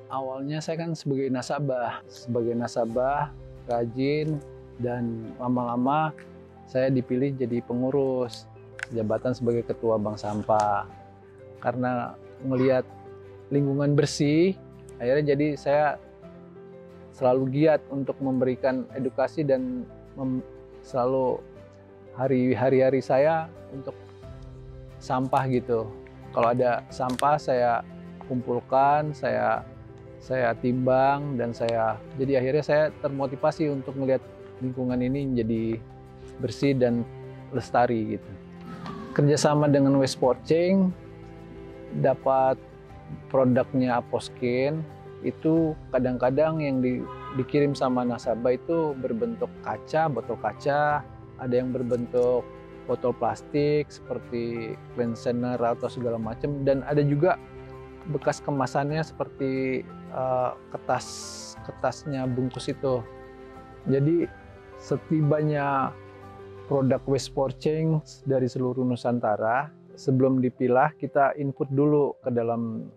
Awalnya saya kan sebagai nasabah rajin, dan lama-lama saya dipilih jadi pengurus jabatan sebagai ketua bank sampah. Karena melihat lingkungan bersih, akhirnya jadi saya selalu giat untuk memberikan edukasi dan selalu hari-hari saya untuk sampah gitu. Kalau ada sampah saya kumpulkan, saya timbang, dan jadi akhirnya saya termotivasi untuk melihat lingkungan ini menjadi bersih dan lestari gitu. Kerjasama dengan Waste for Change, dapat produknya Aposkin, itu kadang-kadang yang dikirim sama nasabah itu berbentuk kaca, botol kaca, ada yang berbentuk botol plastik seperti cleaner atau segala macam, dan ada juga bekas kemasannya seperti kertasnya bungkus itu. Jadi setibanya produk Waste for Change dari seluruh Nusantara, sebelum dipilah kita input dulu ke dalam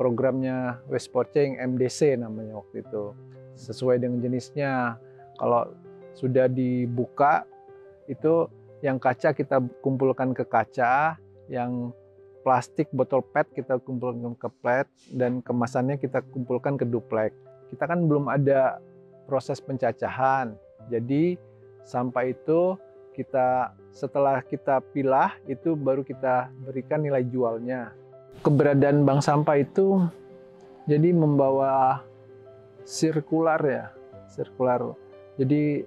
programnya Waste for Change, MDC namanya waktu itu, sesuai dengan jenisnya. Kalau sudah dibuka itu yang kaca kita kumpulkan ke kaca, yang plastik botol PET kita kumpulkan ke PET, dan kemasannya kita kumpulkan ke duplek. Kita kan belum ada proses pencacahan, jadi sampah itu setelah kita pilah itu baru kita berikan nilai jualnya. Keberadaan bank sampah itu jadi membawa sirkular. Jadi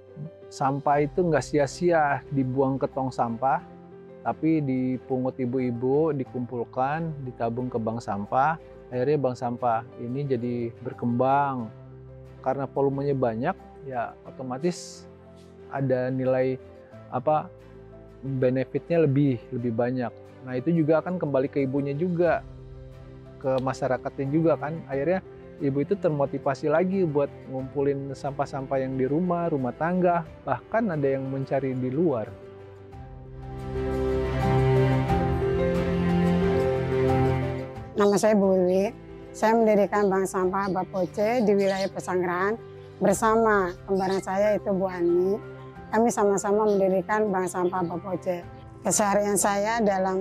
sampah itu nggak sia-sia dibuang ke tong sampah, tapi dipungut ibu-ibu, dikumpulkan, ditabung ke bank sampah. Akhirnya bank sampah ini jadi berkembang. Karena volumenya banyak, ya otomatis ada nilai benefitnya lebih banyak. Nah itu juga akan kembali ke ibunya juga, ke masyarakatnya juga kan. Akhirnya ibu itu termotivasi lagi buat ngumpulin sampah-sampah yang di rumah tangga, bahkan ada yang mencari di luar. Nama saya Bu Wiwi. Saya mendirikan Bank Sampah Bapoce di wilayah Pesanggerahan bersama kembaran saya itu Bu Ani. Kami sama-sama mendirikan Bank Sampah Bapoce. Keseharian saya dalam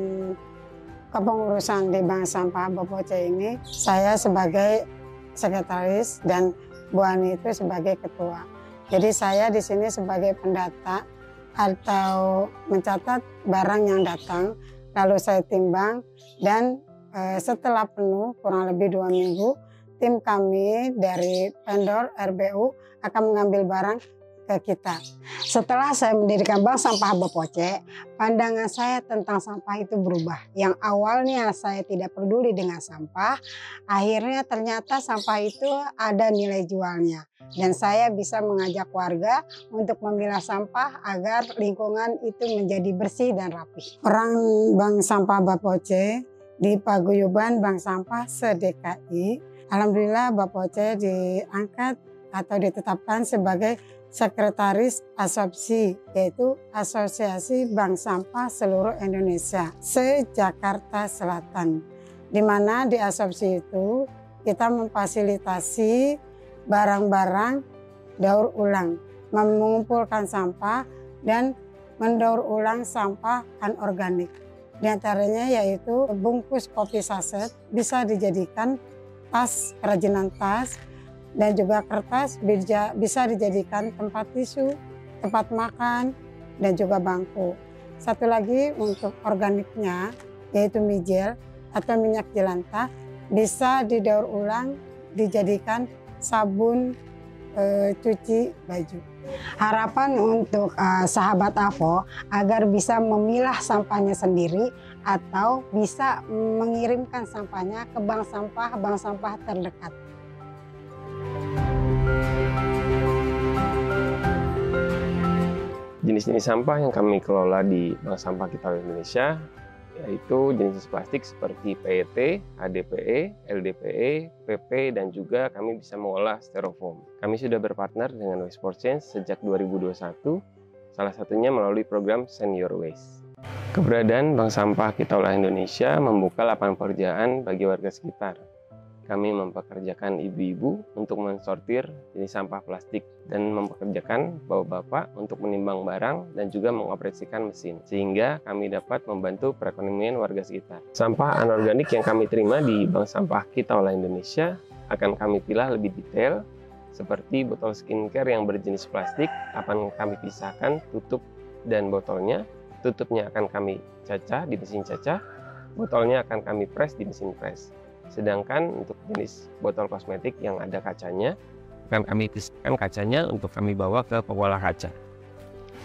kepengurusan di Bank Sampah Bapoce ini, saya sebagai sekretaris dan Bu Ani itu sebagai ketua. Jadi saya di sini sebagai pendata atau mencatat barang yang datang, lalu saya timbang, dan setelah penuh kurang lebih 2 minggu, tim kami dari vendor RBU akan mengambil barang ke kita. Setelah saya mendirikan Bank Sampah Bapoce, pandangan saya tentang sampah itu berubah. Yang awalnya saya tidak peduli dengan sampah, akhirnya ternyata sampah itu ada nilai jualnya. Dan saya bisa mengajak warga untuk memilah sampah agar lingkungan itu menjadi bersih dan rapi. Peran Bank Sampah Bapoce di paguyuban Bank Sampah se-DKI, alhamdulillah Bapoce diangkat atau ditetapkan sebagai sekretaris asopsi, yaitu Asosiasi Bank Sampah Seluruh Indonesia se-Jakarta Selatan, di mana di asopsi itu kita memfasilitasi barang-barang daur ulang, mengumpulkan sampah dan mendaur ulang sampah anorganik. Di antaranya yaitu bungkus kopi saset bisa dijadikan tas, kerajinan tas, dan juga kertas bisa dijadikan tempat tisu, tempat makan, dan juga bangku. Satu lagi untuk organiknya yaitu mijel atau minyak jelantah bisa didaur ulang dijadikan sabun cuci baju. Harapan untuk sahabat AVO agar bisa memilah sampahnya sendiri atau bisa mengirimkan sampahnya ke bank sampah terdekat. Jenis-jenis sampah yang kami kelola di Bank Sampah Kita Indonesia yaitu jenis plastik seperti PET, HDPE, LDPE, PP, dan juga kami bisa mengolah styrofoam. Kami sudah berpartner dengan Waste for Change sejak 2021, salah satunya melalui program Send Your Waste. Keberadaan Bank Sampah Kita Olah Indonesia membuka lapangan pekerjaan bagi warga sekitar. Kami mempekerjakan ibu-ibu untuk mensortir jenis sampah plastik dan mempekerjakan bapak-bapak untuk menimbang barang dan juga mengoperasikan mesin, sehingga kami dapat membantu perekonomian warga sekitar. Sampah anorganik yang kami terima di Bank Sampah Kita Olah Indonesia akan kami pilah lebih detail, seperti botol skincare yang berjenis plastik akan kami pisahkan tutup dan botolnya. Tutupnya akan kami cacah di mesin cacah, botolnya akan kami press di mesin press. Sedangkan untuk jenis botol kosmetik yang ada kacanya, akan kami pisahkan kacanya untuk kami bawa ke pengolah kaca.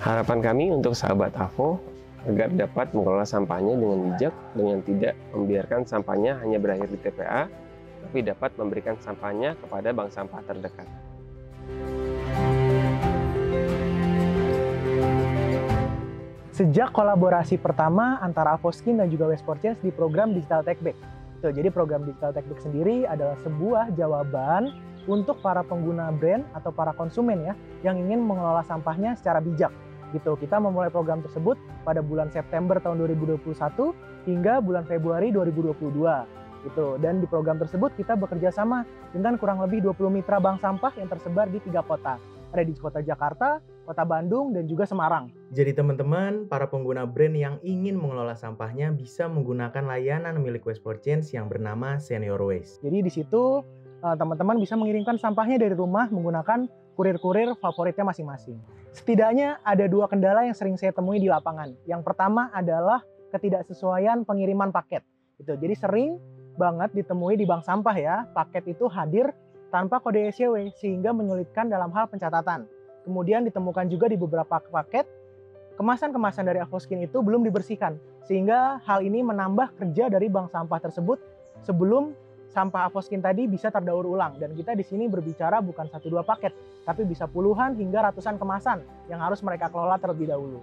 Harapan kami untuk sahabat AVO agar dapat mengelola sampahnya dengan bijak, dengan tidak membiarkan sampahnya hanya berakhir di TPA, tapi dapat memberikan sampahnya kepada bank sampah terdekat. Sejak kolaborasi pertama antara Avoskin dan juga Waste for Change di program Digital Take Back. Jadi program Digital Take Back sendiri adalah sebuah jawaban untuk para pengguna brand atau para konsumen ya yang ingin mengelola sampahnya secara bijak. Gitu. Kita memulai program tersebut pada bulan September tahun 2021 hingga bulan Februari 2022. Gitu. Dan di program tersebut kita bekerja sama dengan kurang lebih 20 mitra bank sampah yang tersebar di 3 kota. Ada di kota Jakarta, kota Bandung, dan juga Semarang. Jadi teman-teman, para pengguna brand yang ingin mengelola sampahnya bisa menggunakan layanan milik Waste for Change yang bernama Send Your Waste. Jadi di situ teman-teman bisa mengirimkan sampahnya dari rumah menggunakan kurir-kurir favoritnya masing-masing. Setidaknya ada 2 kendala yang sering saya temui di lapangan. Yang pertama adalah ketidaksesuaian pengiriman paket. Gitu. Jadi sering banget ditemui di bank sampah ya, paket itu hadir tanpa kode SYW sehingga menyulitkan dalam hal pencatatan. Kemudian ditemukan juga di beberapa paket, kemasan-kemasan dari Avoskin itu belum dibersihkan, sehingga hal ini menambah kerja dari bank sampah tersebut sebelum sampah Avoskin tadi bisa terdaur ulang. Dan kita di sini berbicara bukan 1-2 paket, tapi bisa puluhan hingga ratusan kemasan yang harus mereka kelola terlebih dahulu.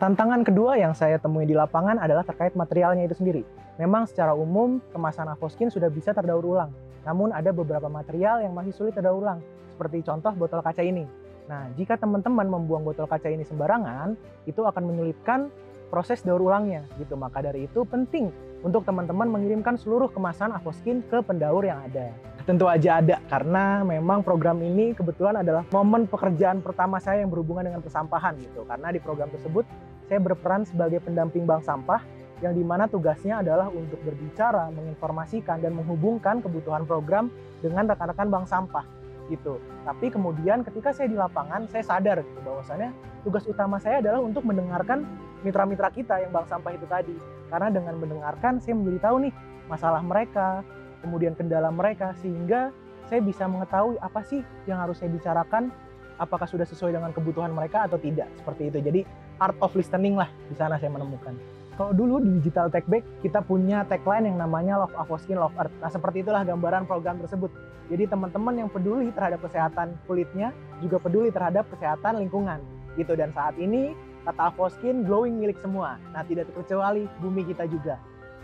Tantangan kedua yang saya temui di lapangan adalah terkait materialnya itu sendiri. Memang secara umum kemasan Avoskin sudah bisa terdaur ulang, namun ada beberapa material yang masih sulit terdaur ulang, seperti contoh botol kaca ini. Nah, jika teman-teman membuang botol kaca ini sembarangan, itu akan menyulitkan proses daur ulangnya gitu. Maka dari itu penting untuk teman-teman mengirimkan seluruh kemasan Avoskin ke pendaur yang ada. Tentu aja ada, karena memang program ini kebetulan adalah momen pekerjaan pertama saya yang berhubungan dengan persampahan gitu. Karena di program tersebut saya berperan sebagai pendamping bank sampah yang dimana tugasnya adalah untuk berbicara, menginformasikan, dan menghubungkan kebutuhan program dengan rekan-rekan bank sampah gitu. Tapi kemudian ketika saya di lapangan, saya sadar gitu, bahwasannya tugas utama saya adalah untuk mendengarkan mitra-mitra kita yang bank sampah itu tadi. Karena dengan mendengarkan, saya menjadi tahu nih masalah mereka, kemudian kendala mereka, sehingga saya bisa mengetahui apa sih yang harus saya bicarakan, apakah sudah sesuai dengan kebutuhan mereka atau tidak, seperti itu. Jadi art of listening lah di sana saya menemukan. Kalau dulu di Digital Take Back, kita punya tagline yang namanya Love Avoskin, Love Earth. Nah, seperti itulah gambaran program tersebut. Jadi teman-teman yang peduli terhadap kesehatan kulitnya, juga peduli terhadap kesehatan lingkungan. Gitu. Dan saat ini, kata Avoskin, glowing milik semua. Nah, tidak terkecuali bumi kita juga.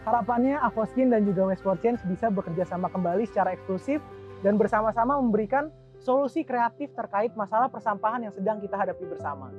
Harapannya Avoskin dan juga Waste for Change bisa bekerja sama kembali secara eksklusif dan bersama-sama memberikan solusi kreatif terkait masalah persampahan yang sedang kita hadapi bersama.